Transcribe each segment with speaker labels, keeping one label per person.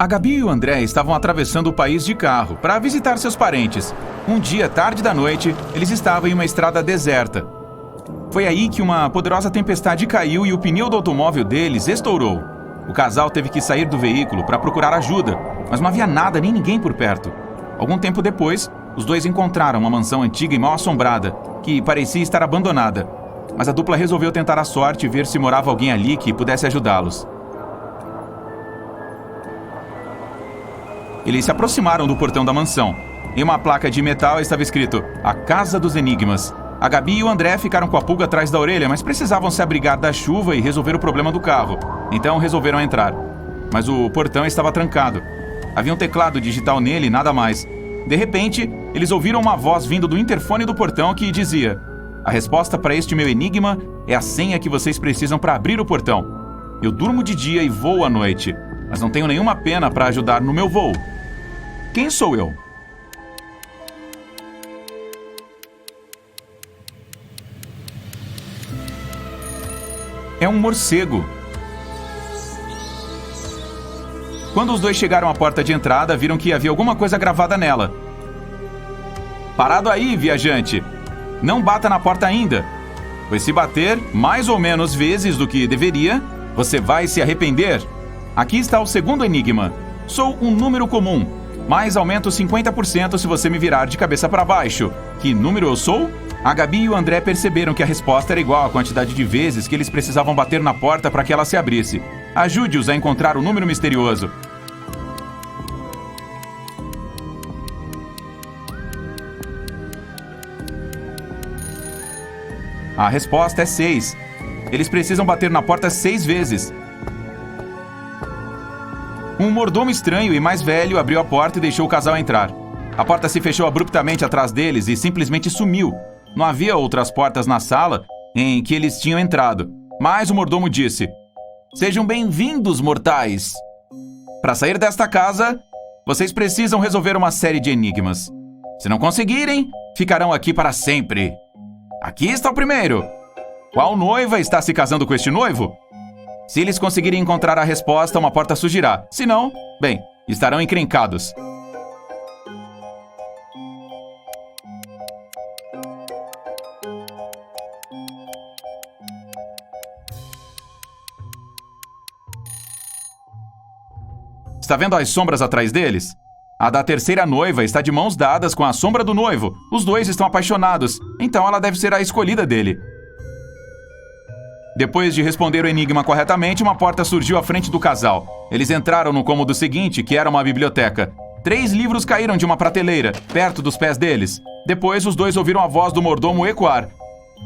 Speaker 1: A Gabi e o André estavam atravessando o país de carro para visitar seus parentes. Um dia, tarde da noite, eles estavam em uma estrada deserta. Foi aí que uma poderosa tempestade caiu e o pneu do automóvel deles estourou. O casal teve que sair do veículo para procurar ajuda, mas não havia nada nem ninguém por perto. Algum tempo depois, os dois encontraram uma mansão antiga e mal assombrada, que parecia estar abandonada. Mas a dupla resolveu tentar a sorte e ver se morava alguém ali que pudesse ajudá-los. Eles se aproximaram do portão da mansão. Em uma placa de metal estava escrito A Casa dos Enigmas. A Gabi e o André ficaram com a pulga atrás da orelha, mas precisavam se abrigar da chuva e resolver o problema do carro. Então resolveram entrar. Mas o portão estava trancado. Havia um teclado digital nele e nada mais. De repente, eles ouviram uma voz vindo do interfone do portão que dizia: a resposta para este meu enigma é a senha que vocês precisam para abrir o portão. Eu durmo de dia e voo à noite, mas não tenho nenhuma pena para ajudar no meu voo. Quem sou eu? É um morcego. Quando os dois chegaram à porta de entrada, viram que havia alguma coisa gravada nela. Parado aí, viajante! Não bata na porta ainda, pois se bater mais ou menos vezes do que deveria, você vai se arrepender. Aqui está o segundo enigma. Sou um número comum, mas aumento 50% se você me virar de cabeça para baixo. Que número eu sou? A Gabi e o André perceberam que a resposta era igual à quantidade de vezes que eles precisavam bater na porta para que ela se abrisse. Ajude-os a encontrar o número misterioso. A resposta é 6. Eles precisam bater na porta 6 vezes. Um mordomo estranho e mais velho abriu a porta e deixou o casal entrar. A porta se fechou abruptamente atrás deles e simplesmente sumiu. Não havia outras portas na sala em que eles tinham entrado. Mas o mordomo disse: sejam bem-vindos, mortais! Para sair desta casa, vocês precisam resolver uma série de enigmas. Se não conseguirem, ficarão aqui para sempre. Aqui está o primeiro. Qual noiva está se casando com este noivo? Se eles conseguirem encontrar a resposta, uma porta surgirá. Se não, bem, estarão encrencados. Está vendo as sombras atrás deles? A da terceira noiva está de mãos dadas com a sombra do noivo. Os dois estão apaixonados, então ela deve ser a escolhida dele. Depois de responder o enigma corretamente, uma porta surgiu à frente do casal. Eles entraram no cômodo seguinte, que era uma biblioteca. 3 livros caíram de uma prateleira, perto dos pés deles. Depois, os dois ouviram a voz do mordomo ecoar: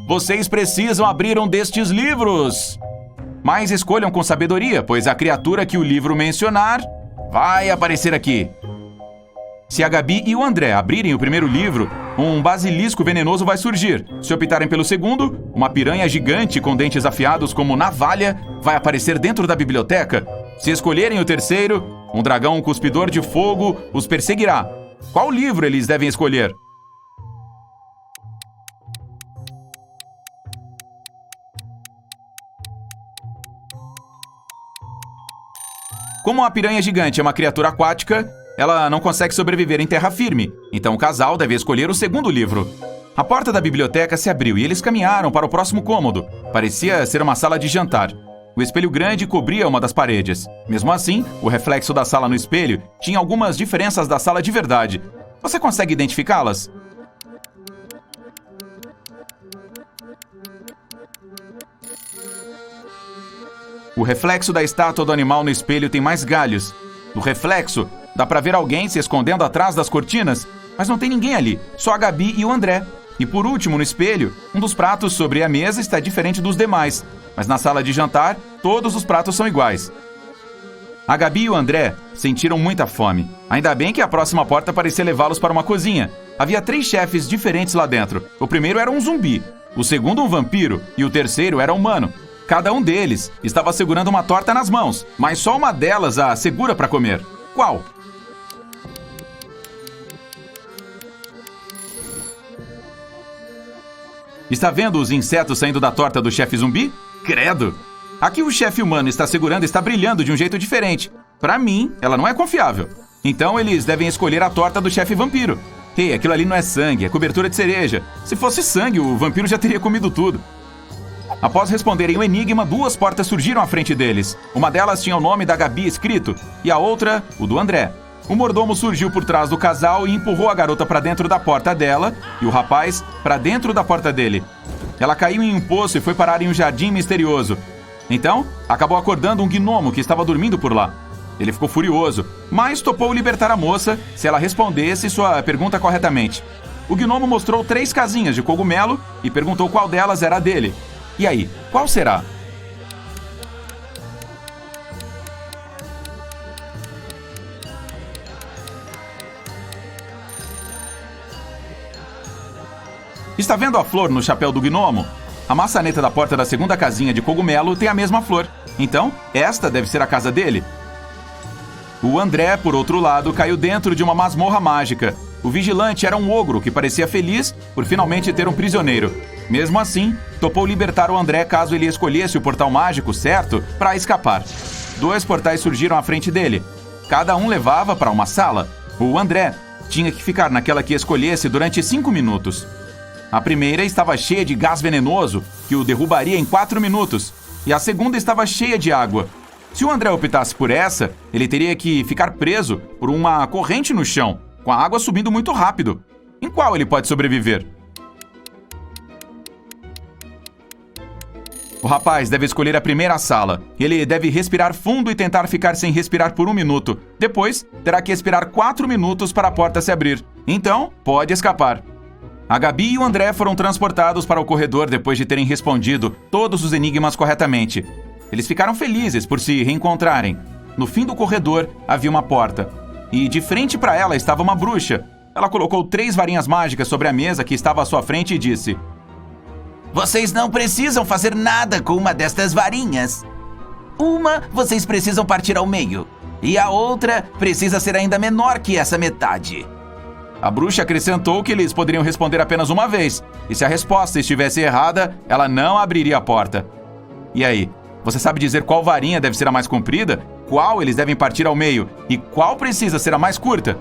Speaker 1: vocês precisam abrir um destes livros! Mas escolham com sabedoria, pois a criatura que o livro mencionar vai aparecer aqui. Se a Gabi e o André abrirem o primeiro livro, um basilisco venenoso vai surgir. Se optarem pelo segundo, uma piranha gigante com dentes afiados como navalha vai aparecer dentro da biblioteca. Se escolherem o terceiro, um dragão cuspidor de fogo os perseguirá. Qual livro eles devem escolher? Como a piranha gigante é uma criatura aquática, ela não consegue sobreviver em terra firme, então o casal deve escolher o segundo livro. A porta da biblioteca se abriu e eles caminharam para o próximo cômodo. Parecia ser uma sala de jantar. O espelho grande cobria uma das paredes. Mesmo assim, o reflexo da sala no espelho tinha algumas diferenças da sala de verdade. Você consegue identificá-las? O reflexo da estátua do animal no espelho tem mais galhos. No reflexo, dá pra ver alguém se escondendo atrás das cortinas, mas não tem ninguém ali, só a Gabi e o André. E por último, no espelho, um dos pratos sobre a mesa está diferente dos demais, mas na sala de jantar, todos os pratos são iguais. A Gabi e o André sentiram muita fome. Ainda bem que a próxima porta parecia levá-los para uma cozinha. Havia 3 chefes diferentes lá dentro. O primeiro era um zumbi, o segundo um vampiro e o terceiro era humano. Cada um deles estava segurando uma torta nas mãos, mas só uma delas a segura para comer. Qual? Está vendo os insetos saindo da torta do chefe zumbi? Credo! Aqui o chefe humano está segurando e está brilhando de um jeito diferente. Pra mim, ela não é confiável. Então eles devem escolher a torta do chefe vampiro. Ei, aquilo ali não é sangue, é cobertura de cereja. Se fosse sangue, o vampiro já teria comido tudo. Após responderem o enigma, 2 portas surgiram à frente deles. Uma delas tinha o nome da Gabi escrito e a outra, o do André. O mordomo surgiu por trás do casal e empurrou a garota para dentro da porta dela e o rapaz para dentro da porta dele. Ela caiu em um poço e foi parar em um jardim misterioso. Então, acabou acordando um gnomo que estava dormindo por lá. Ele ficou furioso, mas topou libertar a moça se ela respondesse sua pergunta corretamente. O gnomo mostrou 3 casinhas de cogumelo e perguntou qual delas era a dele. E aí, qual será? Está vendo a flor no chapéu do gnomo? A maçaneta da porta da segunda casinha de cogumelo tem a mesma flor. Então, esta deve ser a casa dele. O André, por outro lado, caiu dentro de uma masmorra mágica. O vigilante era um ogro que parecia feliz por finalmente ter um prisioneiro. Mesmo assim, topou libertar o André caso ele escolhesse o portal mágico certo para escapar. 2 portais surgiram à frente dele. Cada um levava para uma sala. O André tinha que ficar naquela que escolhesse durante 5 minutos. A primeira estava cheia de gás venenoso, que o derrubaria em 4 minutos. E a segunda estava cheia de água. Se o André optasse por essa, ele teria que ficar preso por uma corrente no chão, com a água subindo muito rápido. Em qual ele pode sobreviver? O rapaz deve escolher a primeira sala. Ele deve respirar fundo e tentar ficar sem respirar por 1 minuto. Depois, terá que esperar 4 minutos para a porta se abrir. Então, pode escapar. A Gabi e o André foram transportados para o corredor depois de terem respondido todos os enigmas corretamente. Eles ficaram felizes por se reencontrarem. No fim do corredor havia uma porta. E de frente para ela estava uma bruxa. Ela colocou 3 varinhas mágicas sobre a mesa que estava à sua frente e disse:
Speaker 2: Vocês não precisam fazer nada com uma destas varinhas. Uma vocês precisam partir ao meio. E a outra precisa ser ainda menor que essa metade.
Speaker 1: A bruxa acrescentou que eles poderiam responder apenas uma vez. E se a resposta estivesse errada, ela não abriria a porta. E aí? Você sabe dizer qual varinha deve ser a mais comprida? Qual eles devem partir ao meio? E qual precisa ser a mais curta?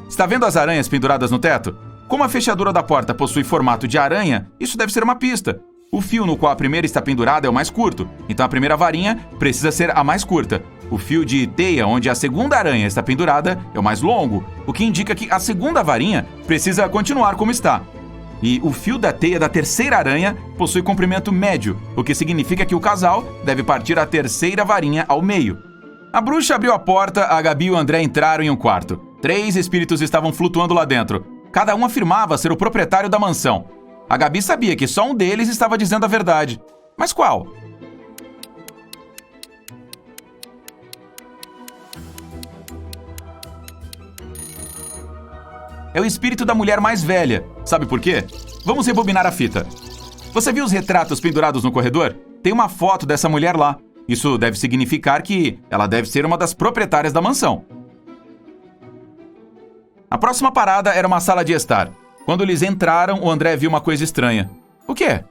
Speaker 1: Está vendo as aranhas penduradas no teto? Como a fechadura da porta possui formato de aranha, isso deve ser uma pista. O fio no qual a primeira está pendurada é o mais curto, então a primeira varinha precisa ser a mais curta. O fio de teia onde a segunda aranha está pendurada é o mais longo, o que indica que a segunda varinha precisa continuar como está. E o fio da teia da terceira aranha possui comprimento médio, o que significa que o casal deve partir a terceira varinha ao meio. A bruxa abriu a porta, a Gabi e o André entraram em um quarto. 3 espíritos estavam flutuando lá dentro. Cada um afirmava ser o proprietário da mansão. A Gabi sabia que só um deles estava dizendo a verdade. Mas qual? É o espírito da mulher mais velha. Sabe por quê? Vamos rebobinar a fita. Você viu os retratos pendurados no corredor? Tem uma foto dessa mulher lá. Isso deve significar que ela deve ser uma das proprietárias da mansão. A próxima parada era uma sala de estar. Quando eles entraram, o André viu uma coisa estranha. O quê?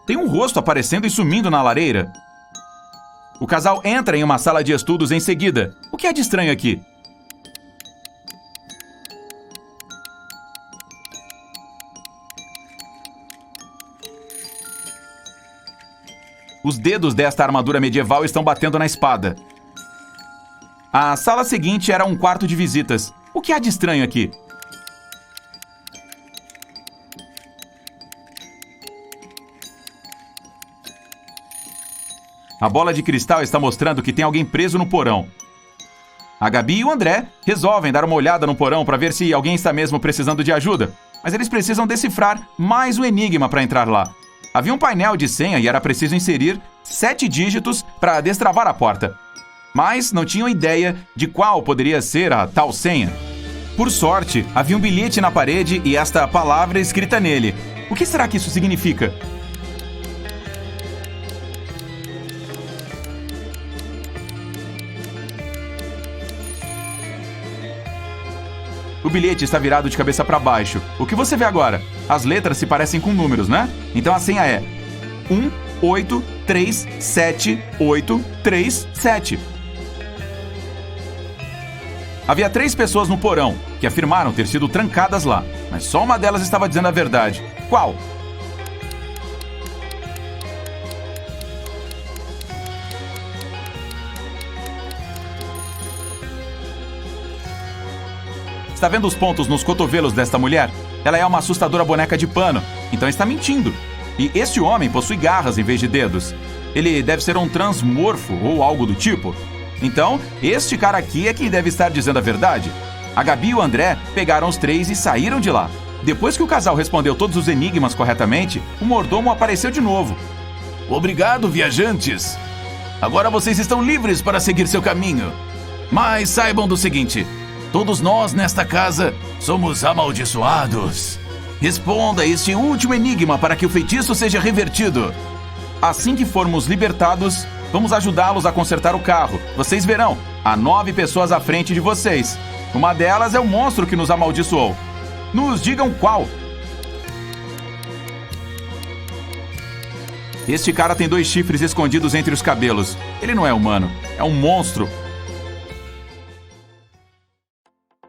Speaker 1: Tem um rosto aparecendo e sumindo na lareira. O casal entra em uma sala de estudos em seguida. O que há de estranho aqui? Os dedos desta armadura medieval estão batendo na espada. A sala seguinte era um quarto de visitas. O que há de estranho aqui? A bola de cristal está mostrando que tem alguém preso no porão. A Gabi e o André resolvem dar uma olhada no porão para ver se alguém está mesmo precisando de ajuda. Mas eles precisam decifrar mais um enigma para entrar lá. Havia um painel de senha e era preciso inserir 7 dígitos para destravar a porta. Mas não tinham ideia de qual poderia ser a tal senha. Por sorte, havia um bilhete na parede e esta palavra escrita nele. O que será que isso significa? O bilhete está virado de cabeça para baixo. O que você vê agora? As letras se parecem com números, né? Então a senha é 1837837. Havia 3 pessoas no porão que afirmaram ter sido trancadas lá, mas só uma delas estava dizendo a verdade. Qual? Está vendo os pontos nos cotovelos desta mulher? Ela é uma assustadora boneca de pano, então está mentindo. E este homem possui garras em vez de dedos. Ele deve ser um transmorfo ou algo do tipo. Então, este cara aqui é quem deve estar dizendo a verdade. A Gabi e o André pegaram os 3 e saíram de lá. Depois que o casal respondeu todos os enigmas corretamente, o mordomo apareceu de novo.
Speaker 2: Obrigado, viajantes. Agora vocês estão livres para seguir seu caminho. Mas saibam do seguinte: todos nós nesta casa somos amaldiçoados. Responda este último enigma para que o feitiço seja revertido.
Speaker 1: Assim que formos libertados, vamos ajudá-los a consertar o carro. Vocês verão, há 9 pessoas à frente de vocês. Uma delas é o monstro que nos amaldiçoou. Nos digam qual. Este cara tem 2 chifres escondidos entre os cabelos. Ele não é humano, é um monstro.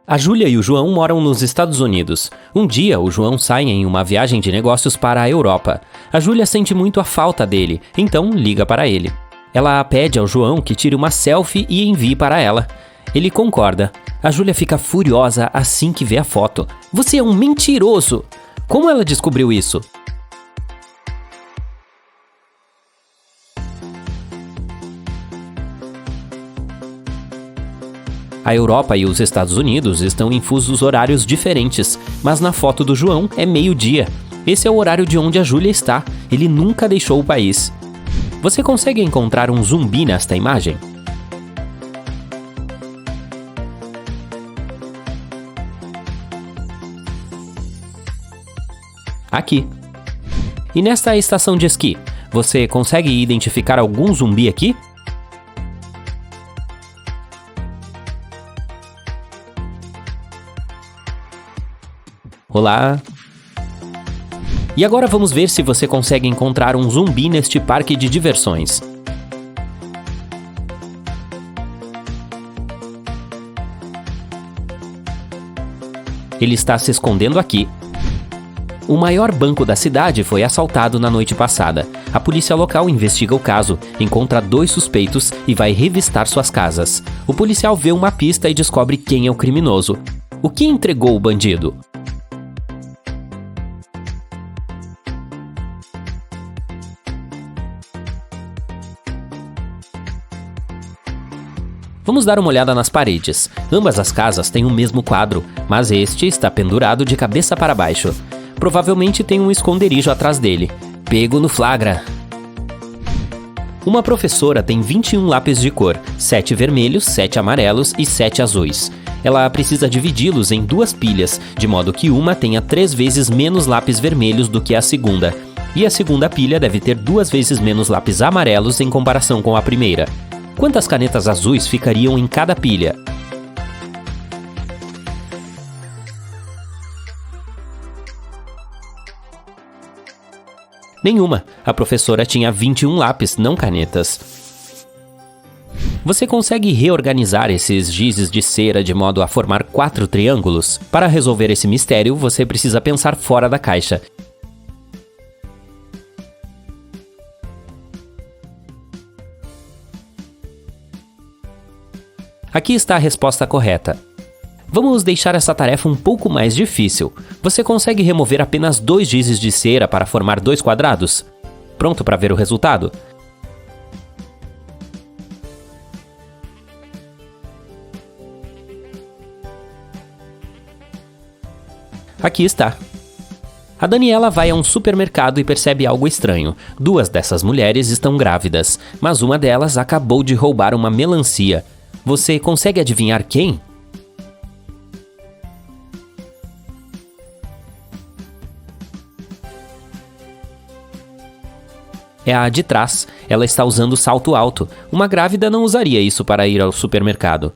Speaker 3: A Júlia e o João moram nos Estados Unidos. Um dia, o João sai em uma viagem de negócios para a Europa. A Júlia sente muito a falta dele, então liga para ele. Ela pede ao João que tire uma selfie e envie para ela. Ele concorda. A Júlia fica furiosa assim que vê a foto. Você é um mentiroso! Como ela descobriu isso? A Europa e os Estados Unidos estão em fusos horários diferentes, mas na foto do João é meio-dia. Esse é o horário de onde a Júlia está. Ele nunca deixou o país. Você consegue encontrar um zumbi nesta imagem? Aqui. E nesta estação de esqui, você consegue identificar algum zumbi aqui? Olá! E agora vamos ver se você consegue encontrar um zumbi neste parque de diversões. Ele está se escondendo aqui. O maior banco da cidade foi assaltado na noite passada. A polícia local investiga o caso, encontra 2 suspeitos e vai revistar suas casas. O policial vê uma pista e descobre quem é o criminoso. O que entregou o bandido? Vamos dar uma olhada nas paredes. Ambas as casas têm o mesmo quadro, mas este está pendurado de cabeça para baixo. Provavelmente tem um esconderijo atrás dele. Pego no flagra. Uma professora tem 21 lápis de cor, 7 vermelhos, 7 amarelos e 7 azuis. Ela precisa dividi-los em 2 pilhas, de modo que uma tenha 3 vezes menos lápis vermelhos do que a segunda. E a segunda pilha deve ter 2 vezes menos lápis amarelos em comparação com a primeira. Quantas canetas azuis ficariam em cada pilha? Nenhuma. A professora tinha 21 lápis, não canetas. Você consegue reorganizar esses gizes de cera de modo a formar 4 triângulos? Para resolver esse mistério, você precisa pensar fora da caixa. Aqui está a resposta correta. Vamos deixar essa tarefa um pouco mais difícil. Você consegue remover apenas 2 gizes de cera para formar 2 quadrados? Pronto para ver o resultado? Aqui está. A Daniela vai a um supermercado e percebe algo estranho. 2 dessas mulheres estão grávidas, mas uma delas acabou de roubar uma melancia. Você consegue adivinhar quem? É a de trás. Ela está usando salto alto. Uma grávida não usaria isso para ir ao supermercado.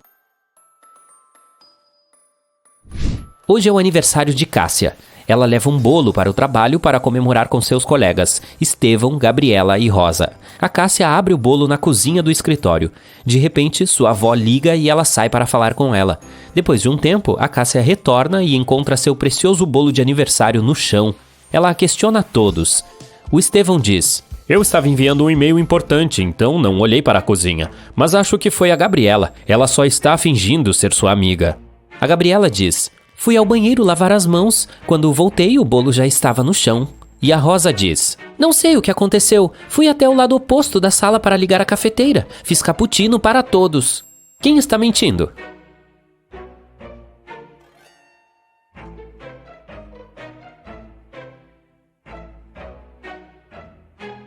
Speaker 3: Hoje é o aniversário de Cássia. Ela leva um bolo para o trabalho para comemorar com seus colegas, Estevão, Gabriela e Rosa. A Cássia abre o bolo na cozinha do escritório. De repente, sua avó liga e ela sai para falar com ela. Depois de um tempo, a Cássia retorna e encontra seu precioso bolo de aniversário no chão. Ela questiona a todos. O Estevão diz: eu estava enviando um e-mail importante, então não olhei para a cozinha. Mas acho que foi a Gabriela. Ela só está fingindo ser sua amiga. A Gabriela diz: fui ao banheiro lavar as mãos. Quando voltei, o bolo já estava no chão. E a Rosa diz: não sei o que aconteceu. Fui até o lado oposto da sala para ligar a cafeteira. Fiz cappuccino para todos. Quem está mentindo?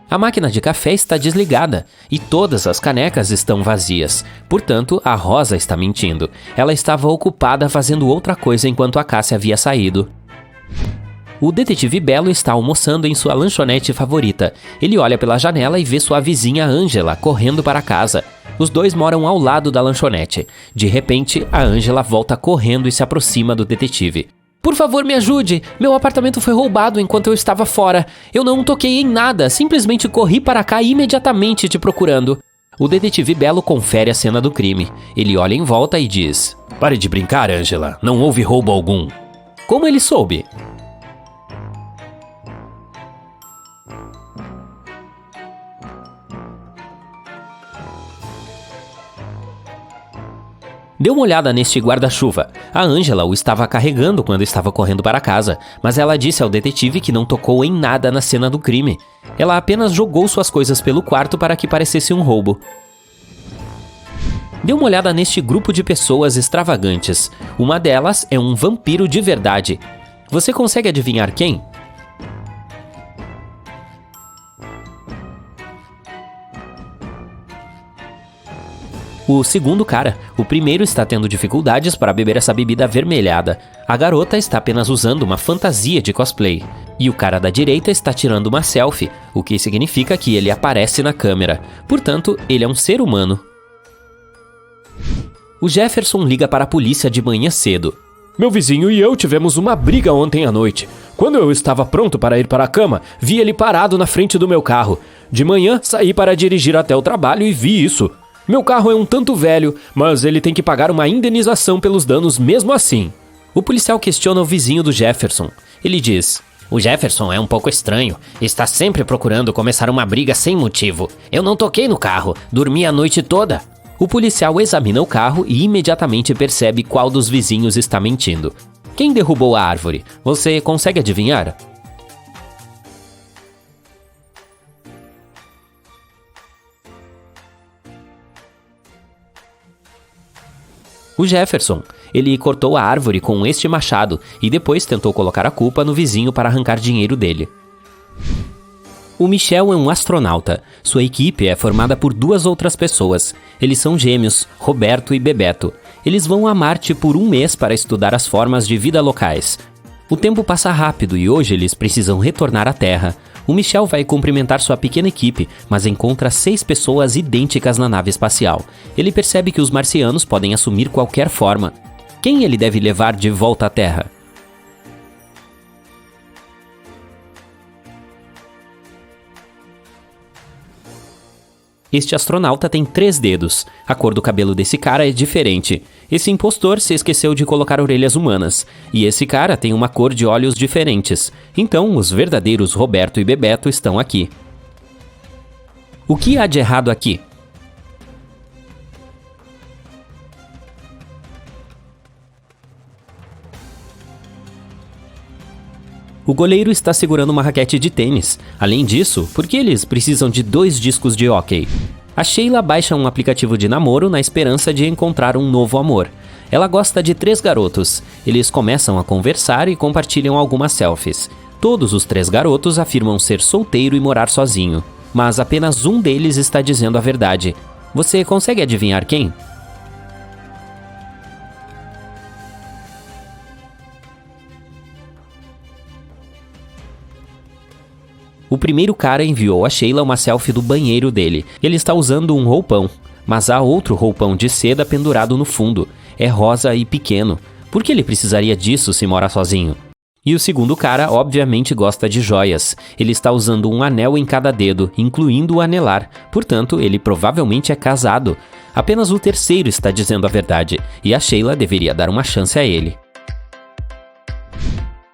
Speaker 3: A máquina de café está desligada e todas as canecas estão vazias. Portanto, a Rosa está mentindo. Ela estava ocupada fazendo outra coisa enquanto a Cássia havia saído. O detetive Belo está almoçando em sua lanchonete favorita. Ele olha pela janela e vê sua vizinha Ângela correndo para casa. Os dois moram ao lado da lanchonete. De repente, a Ângela volta correndo e se aproxima do detetive. Por favor, me ajude! Meu apartamento foi roubado enquanto eu estava fora. Eu não toquei em nada, simplesmente corri para cá imediatamente te procurando. O detetive Belo confere a cena do crime. Ele olha em volta e diz: pare de brincar, Ângela. Não houve roubo algum. Como ele soube? Dê uma olhada neste guarda-chuva. A Ângela o estava carregando quando estava correndo para casa, mas ela disse ao detetive que não tocou em nada na cena do crime. Ela apenas jogou suas coisas pelo quarto para que parecesse um roubo. Dê uma olhada neste grupo de pessoas extravagantes. Uma delas é um vampiro de verdade. Você consegue adivinhar quem? O segundo cara, o primeiro, está tendo dificuldades para beber essa bebida avermelhada. A garota está apenas usando uma fantasia de cosplay. E o cara da direita está tirando uma selfie, o que significa que ele aparece na câmera. Portanto, ele é um ser humano. O Jefferson liga para a polícia de manhã cedo. Meu vizinho e eu tivemos uma briga ontem à noite. Quando eu estava pronto para ir para a cama, vi ele parado na frente do meu carro. De manhã, saí para dirigir até o trabalho e vi isso. Meu carro é um tanto velho, mas ele tem que pagar uma indenização pelos danos mesmo assim. O policial questiona o vizinho do Jefferson. Ele diz: o Jefferson é um pouco estranho. Está sempre procurando começar uma briga sem motivo. Eu não toquei no carro, dormi a noite toda. O policial examina o carro e imediatamente percebe qual dos vizinhos está mentindo. Quem derrubou a árvore? Você consegue adivinhar? O Jefferson. Ele cortou a árvore com este machado e depois tentou colocar a culpa no vizinho para arrancar dinheiro dele. O Michel é um astronauta. Sua equipe é formada por 2 outras pessoas. Eles são gêmeos, Roberto e Bebeto. Eles vão a Marte por 1 mês para estudar as formas de vida locais. O tempo passa rápido e hoje eles precisam retornar à Terra. O Michel vai cumprimentar sua pequena equipe, mas encontra 6 pessoas idênticas na nave espacial. Ele percebe que os marcianos podem assumir qualquer forma. Quem ele deve levar de volta à Terra? Este astronauta tem 3 dedos. A cor do cabelo desse cara é diferente. Esse impostor se esqueceu de colocar orelhas humanas. E esse cara tem uma cor de olhos diferentes. Então, os verdadeiros Roberto e Bebeto estão aqui. O que há de errado aqui? O goleiro está segurando uma raquete de tênis. Além disso, por que eles precisam de 2 discos de hóquei? A Sheila baixa um aplicativo de namoro na esperança de encontrar um novo amor. Ela gosta de 3 garotos. Eles começam a conversar e compartilham algumas selfies. Todos os 3 garotos afirmam ser solteiro e morar sozinho. Mas apenas um deles está dizendo a verdade. Você consegue adivinhar quem? O primeiro cara enviou a Sheila uma selfie do banheiro dele. Ele está usando um roupão, mas há outro roupão de seda pendurado no fundo. É rosa e pequeno. Por que ele precisaria disso se mora sozinho? E o segundo cara, obviamente, gosta de joias. Ele está usando um anel em cada dedo, incluindo o anelar. Portanto, ele provavelmente é casado. Apenas o terceiro está dizendo a verdade, e a Sheila deveria dar uma chance a ele.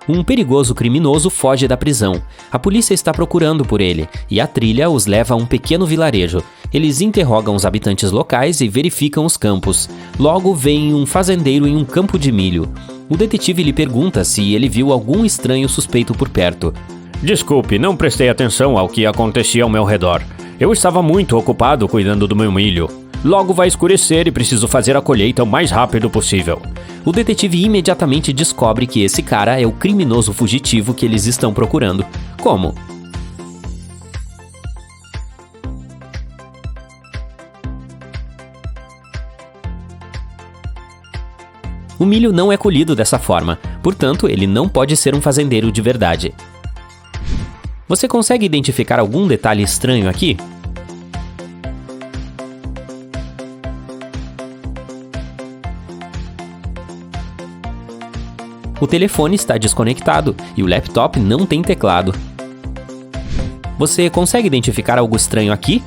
Speaker 3: Um perigoso criminoso foge da prisão. A polícia está procurando por ele, e a trilha os leva a um pequeno vilarejo. Eles interrogam os habitantes locais e verificam os campos. Logo, vem um fazendeiro em um campo de milho. O detetive lhe pergunta se ele viu algum estranho suspeito por perto.
Speaker 4: Desculpe, não prestei atenção ao que acontecia ao meu redor. Eu estava muito ocupado cuidando do meu milho. Logo vai escurecer e preciso fazer a colheita o mais rápido possível.
Speaker 3: O detetive imediatamente descobre que esse cara é o criminoso fugitivo que eles estão procurando. Como? O milho não é colhido dessa forma, portanto, ele não pode ser um fazendeiro de verdade. Você consegue identificar algum detalhe estranho aqui? O telefone está desconectado e o laptop não tem teclado. Você consegue identificar algo estranho aqui?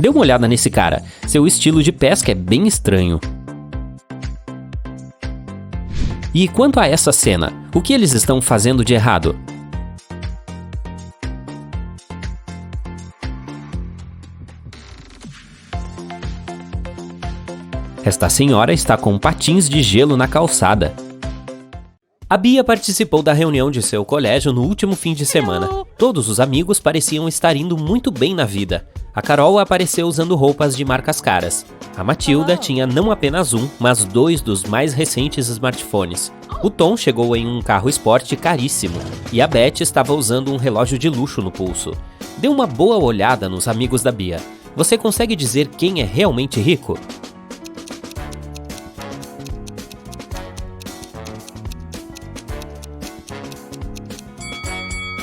Speaker 3: Dê uma olhada nesse cara. Seu estilo de pesca é bem estranho. E quanto a essa cena, o que eles estão fazendo de errado? Esta senhora está com patins de gelo na calçada. A Bia participou da reunião de seu colégio no último fim de semana. Todos os amigos pareciam estar indo muito bem na vida. A Carol apareceu usando roupas de marcas caras. A Matilda tinha não apenas um, mas 2 dos mais recentes smartphones. O Tom chegou em um carro esporte caríssimo. E a Beth estava usando um relógio de luxo no pulso. Dê uma boa olhada nos amigos da Bia. Você consegue dizer quem é realmente rico?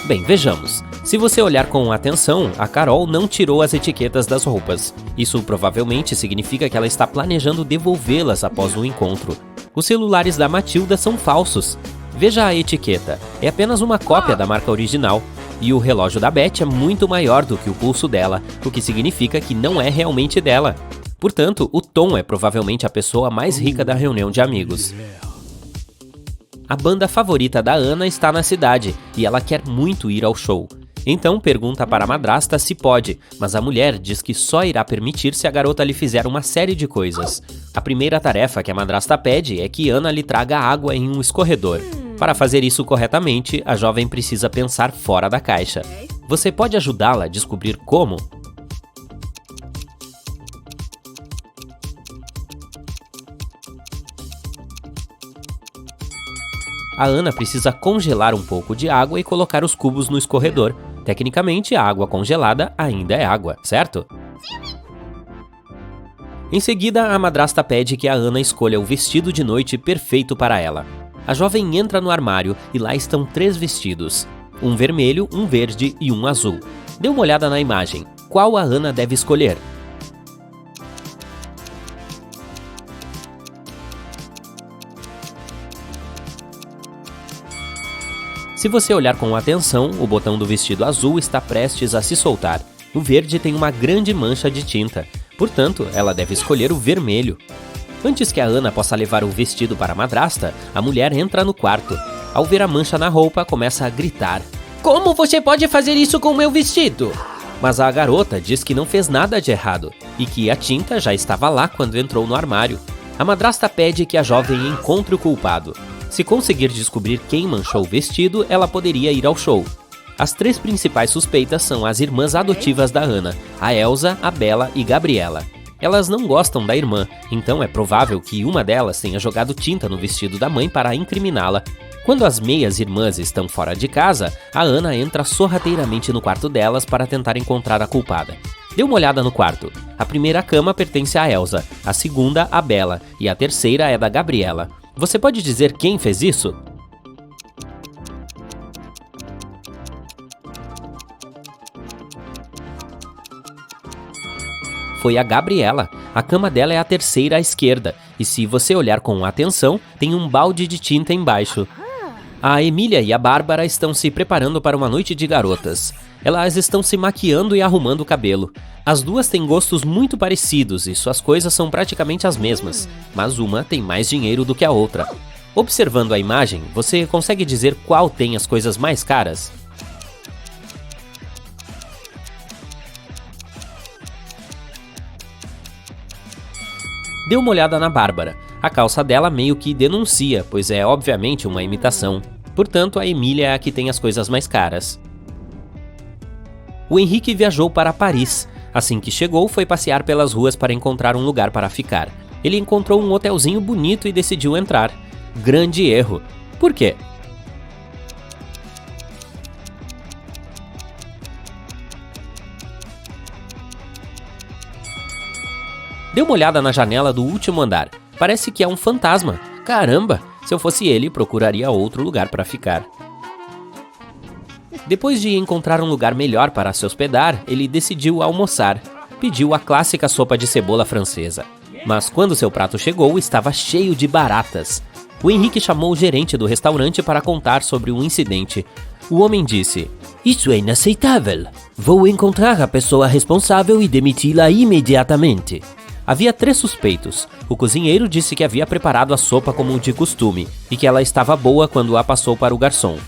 Speaker 3: Bem, vejamos. Se você olhar com atenção, a Carol não tirou as etiquetas das roupas. Isso provavelmente significa que ela está planejando devolvê-las após o encontro. Os celulares da Matilda são falsos. Veja a etiqueta, é apenas uma cópia da marca original. E o relógio da Beth é muito maior do que o pulso dela, o que significa que não é realmente dela. Portanto, o Tom é provavelmente a pessoa mais rica da reunião de amigos. A banda favorita da Ana está na cidade e ela quer muito ir ao show. Então pergunta para a madrasta se pode, mas a mulher diz que só irá permitir se a garota lhe fizer uma série de coisas. A primeira tarefa que a madrasta pede é que Ana lhe traga água em um escorredor. Para fazer isso corretamente, a jovem precisa pensar fora da caixa. Você pode ajudá-la a descobrir como? A Ana precisa congelar um pouco de água e colocar os cubos no escorredor. Tecnicamente, a água congelada ainda é água, certo? Em seguida, a madrasta pede que a Ana escolha o vestido de noite perfeito para ela. A jovem entra no armário e lá estão 3 vestidos. Um vermelho, um verde e um azul. Dê uma olhada na imagem. Qual a Ana deve escolher? Se você olhar com atenção, o botão do vestido azul está prestes a se soltar. O verde tem uma grande mancha de tinta, portanto, ela deve escolher o vermelho. Antes que a Ana possa levar o vestido para a madrasta, a mulher entra no quarto. Ao ver a mancha na roupa, começa a gritar: "Como você pode fazer isso com o meu vestido?" Mas a garota diz que não fez nada de errado e que a tinta já estava lá quando entrou no armário. A madrasta pede que a jovem encontre o culpado. Se conseguir descobrir quem manchou o vestido, ela poderia ir ao show. As 3 principais suspeitas são as irmãs adotivas da Ana, a Elsa, a Bela e Gabriela. Elas não gostam da irmã, então é provável que uma delas tenha jogado tinta no vestido da mãe para incriminá-la. Quando as meias irmãs estão fora de casa, a Ana entra sorrateiramente no quarto delas para tentar encontrar a culpada. Dê uma olhada no quarto. A primeira cama pertence a Elsa, a segunda a Bela e a terceira é da Gabriela. Você pode dizer quem fez isso? foi a Gabriela. A cama dela é a terceira à esquerda, e se você olhar com atenção, tem um balde de tinta embaixo. A Emília e a Bárbara estão se preparando para uma noite de garotas. Elas estão se maquiando e arrumando o cabelo. As duas têm gostos muito parecidos e suas coisas são praticamente as mesmas, mas uma tem mais dinheiro do que a outra. Observando a imagem, você consegue dizer qual tem as coisas mais caras? Dê uma olhada na Bárbara. A calça dela meio que denuncia, pois é obviamente uma imitação. Portanto, a Emília é a que tem as coisas mais caras. O Henrique viajou para Paris. Assim que chegou, foi passear pelas ruas para encontrar um lugar para ficar. Ele encontrou um hotelzinho bonito e decidiu entrar. Grande erro. Por quê? Dê uma olhada na janela do último andar. Parece que é um fantasma. Caramba! Se eu fosse ele, procuraria outro lugar para ficar. Depois de encontrar um lugar melhor para se hospedar, ele decidiu almoçar. Pediu a clássica sopa de cebola francesa. Mas quando seu prato chegou, estava cheio de baratas. O Henrique chamou o gerente do restaurante para contar sobre o incidente. O homem disse: "Isso é inaceitável. Vou encontrar a pessoa responsável e demiti-la imediatamente." Havia 3 suspeitos. O cozinheiro disse que havia preparado a sopa como de costume e que ela estava boa quando a passou para o garçom.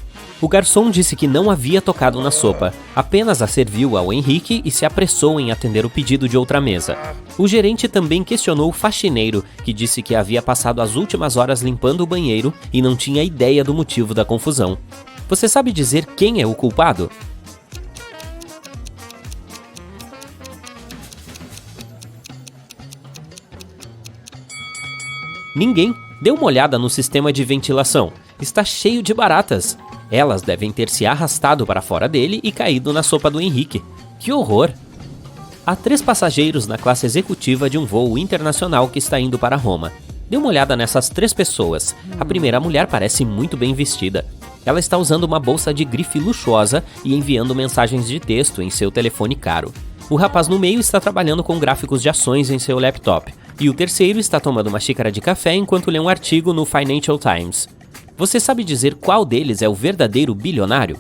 Speaker 3: O garçom disse que não havia tocado na sopa, apenas a serviu ao Henrique e se apressou em atender o pedido de outra mesa. O gerente também questionou o faxineiro, que disse que havia passado as últimas horas limpando o banheiro e não tinha ideia do motivo da confusão. Você sabe dizer quem é o culpado? Ninguém. Dê uma olhada no sistema de ventilação. Está cheio de baratas. Elas devem ter se arrastado para fora dele e caído na sopa do Henrique. Que horror! Há 3 passageiros na classe executiva de um voo internacional que está indo para Roma. Dê uma olhada nessas 3 pessoas. A primeira mulher parece muito bem vestida. Ela está usando uma bolsa de grife luxuosa e enviando mensagens de texto em seu telefone caro. O rapaz no meio está trabalhando com gráficos de ações em seu laptop. E o terceiro está tomando uma xícara de café enquanto lê um artigo no Financial Times. Você sabe dizer qual deles é o verdadeiro bilionário?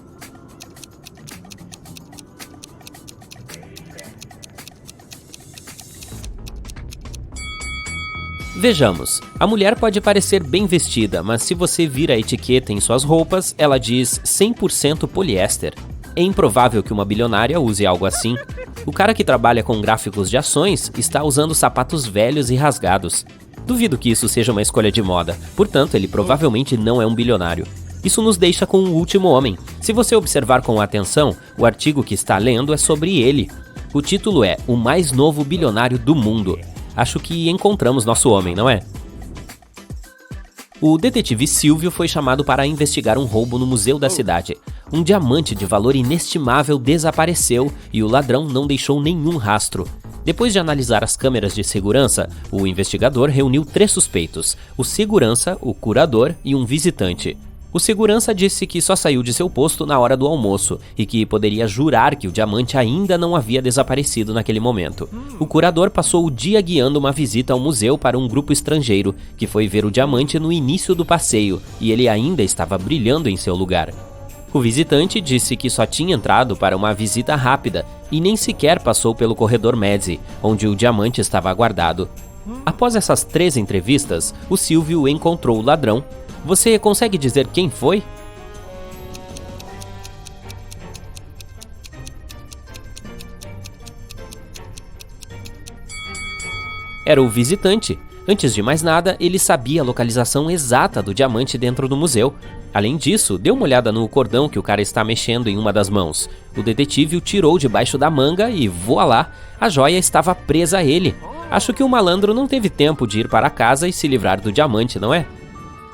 Speaker 3: Vejamos, a mulher pode parecer bem vestida, mas se você vir a etiqueta em suas roupas, ela diz 100% poliéster. É improvável que uma bilionária use algo assim. O cara que trabalha com gráficos de ações está usando sapatos velhos e rasgados. Duvido que isso seja uma escolha de moda, portanto ele provavelmente não é um bilionário. Isso nos deixa com o último homem. Se você observar com atenção, o artigo que está lendo é sobre ele. O título é O Mais Novo Bilionário do Mundo. Acho que encontramos nosso homem, não é? O detetive Silvio foi chamado para investigar um roubo no museu da cidade. Um diamante de valor inestimável desapareceu e o ladrão não deixou nenhum rastro. Depois de analisar as câmeras de segurança, o investigador reuniu 3 suspeitos: o segurança, o curador e um visitante. O segurança disse que só saiu de seu posto na hora do almoço e que poderia jurar que o diamante ainda não havia desaparecido naquele momento. O curador passou o dia guiando uma visita ao museu para um grupo estrangeiro, que foi ver o diamante no início do passeio e ele ainda estava brilhando em seu lugar. O visitante disse que só tinha entrado para uma visita rápida e nem sequer passou pelo corredor Mezzi, onde o diamante estava guardado. Após essas 3 entrevistas, o Silvio encontrou o ladrão. Você consegue dizer quem foi? Era o visitante. Antes de mais nada, ele sabia a localização exata do diamante dentro do museu. Além disso, dê uma olhada no cordão que o cara está mexendo em uma das mãos. O detetive o tirou debaixo da manga e, voilá, a joia estava presa a ele. Acho que o malandro não teve tempo de ir para casa e se livrar do diamante, não é?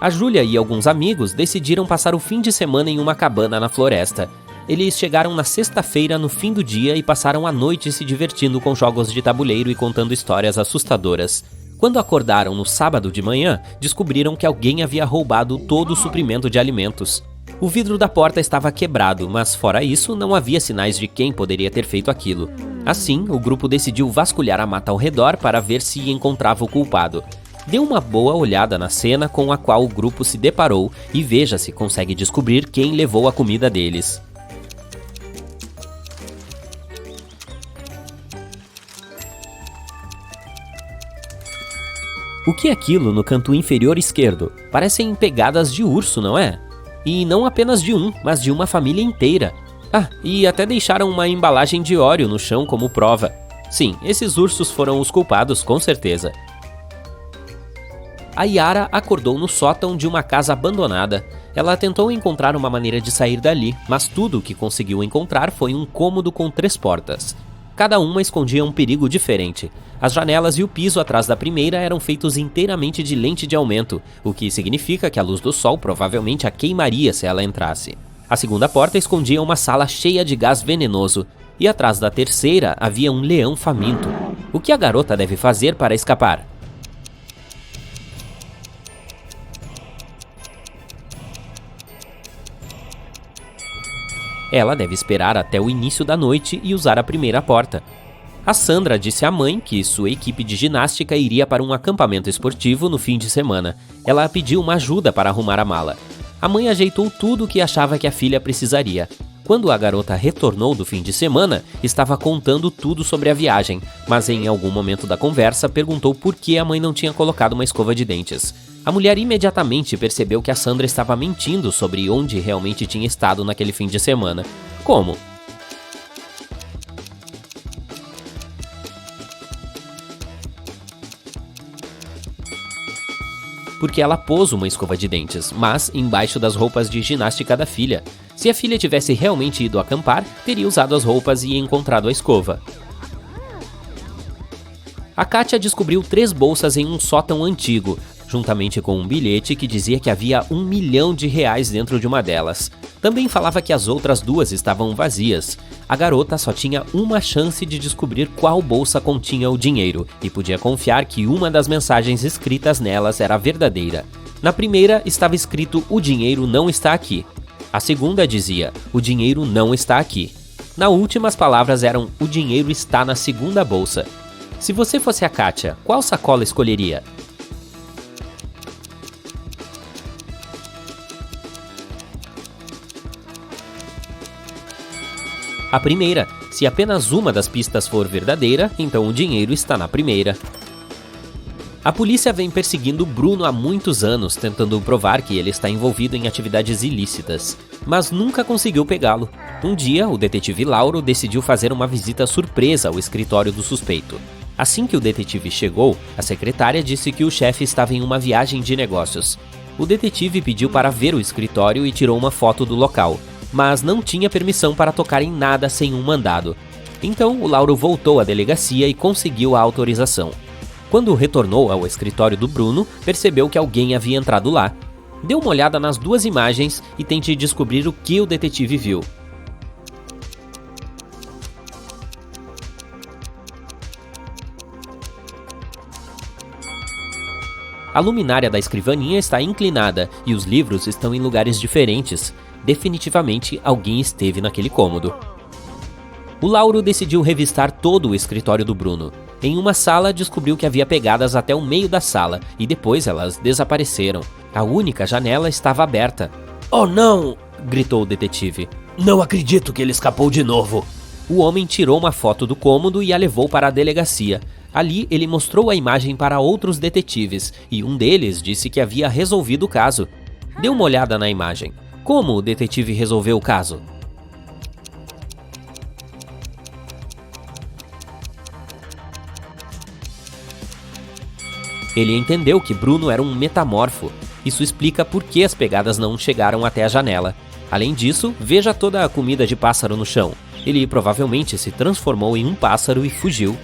Speaker 3: A Júlia e alguns amigos decidiram passar o fim de semana em uma cabana na floresta. Eles chegaram na sexta-feira no fim do dia e passaram a noite se divertindo com jogos de tabuleiro e contando histórias assustadoras. Quando acordaram no sábado de manhã, descobriram que alguém havia roubado todo o suprimento de alimentos. O vidro da porta estava quebrado, mas fora isso, não havia sinais de quem poderia ter feito aquilo. Assim, o grupo decidiu vasculhar a mata ao redor para ver se encontrava o culpado. Dê uma boa olhada na cena com a qual o grupo se deparou e veja se consegue descobrir quem levou a comida deles. O que é aquilo no canto inferior esquerdo? Parecem pegadas de urso, não é? E não apenas de um, mas de uma família inteira. Ah, e até deixaram uma embalagem de óleo no chão como prova. Sim, esses ursos foram os culpados, com certeza. A Yara acordou no sótão de uma casa abandonada. Ela tentou encontrar uma maneira de sair dali, mas tudo o que conseguiu encontrar foi um cômodo com 3 portas. Cada uma escondia um perigo diferente. As janelas e o piso atrás da primeira eram feitos inteiramente de lente de aumento, o que significa que a luz do sol provavelmente a queimaria se ela entrasse. A segunda porta escondia uma sala cheia de gás venenoso, e atrás da terceira havia um leão faminto. O que a garota deve fazer para escapar? Ela deve esperar até o início da noite e usar a primeira porta. A Sandra disse à mãe que sua equipe de ginástica iria para um acampamento esportivo no fim de semana. Ela pediu uma ajuda para arrumar a mala. A mãe ajeitou tudo o que achava que a filha precisaria. Quando a garota retornou do fim de semana, estava contando tudo sobre a viagem, mas em algum momento da conversa perguntou por que a mãe não tinha colocado uma escova de dentes. A mulher imediatamente percebeu que a Sandra estava mentindo sobre onde realmente tinha estado naquele fim de semana. Como? Porque ela pôs uma escova de dentes, mas embaixo das roupas de ginástica da filha. Se a filha tivesse realmente ido acampar, teria usado as roupas e encontrado a escova. A Kátia descobriu 3 bolsas em um sótão antigo, juntamente com um bilhete que dizia que havia R$1 milhão dentro de uma delas. Também falava que as outras 2 estavam vazias. A garota só tinha uma chance de descobrir qual bolsa continha o dinheiro, e podia confiar que uma das mensagens escritas nelas era verdadeira. Na primeira estava escrito "O dinheiro não está aqui". A segunda dizia "O dinheiro não está aqui". Na última as palavras eram "O dinheiro está na segunda bolsa". Se você fosse a Kátia, qual sacola escolheria? A primeira. Se apenas uma das pistas for verdadeira, então o dinheiro está na primeira. A polícia vem perseguindo Bruno há muitos anos, tentando provar que ele está envolvido em atividades ilícitas, mas nunca conseguiu pegá-lo. Um dia, o detetive Lauro decidiu fazer uma visita surpresa ao escritório do suspeito. Assim que o detetive chegou, a secretária disse que o chefe estava em uma viagem de negócios. O detetive pediu para ver o escritório e tirou uma foto do local, mas não tinha permissão para tocar em nada sem um mandado. Então, o Lauro voltou à delegacia e conseguiu a autorização. Quando retornou ao escritório do Bruno, percebeu que alguém havia entrado lá. Dê uma olhada nas 2 imagens e tente descobrir o que o detetive viu. A luminária da escrivaninha está inclinada e os livros estão em lugares diferentes. Definitivamente alguém esteve naquele cômodo. O Lauro decidiu revistar todo o escritório do Bruno. Em uma sala, descobriu que havia pegadas até o meio da sala e depois elas desapareceram. A única janela estava aberta. "Oh não!" gritou o detetive. "Não acredito que ele escapou de novo!" O homem tirou uma foto do cômodo e a levou para a delegacia. Ali, ele mostrou a imagem para outros detetives e um deles disse que havia resolvido o caso. Dê uma olhada na imagem. Como o detetive resolveu o caso? Ele entendeu que Bruno era um metamorfo. Isso explica por que as pegadas não chegaram até a janela. Além disso, veja toda a comida de pássaro no chão. Ele provavelmente se transformou em um pássaro e fugiu.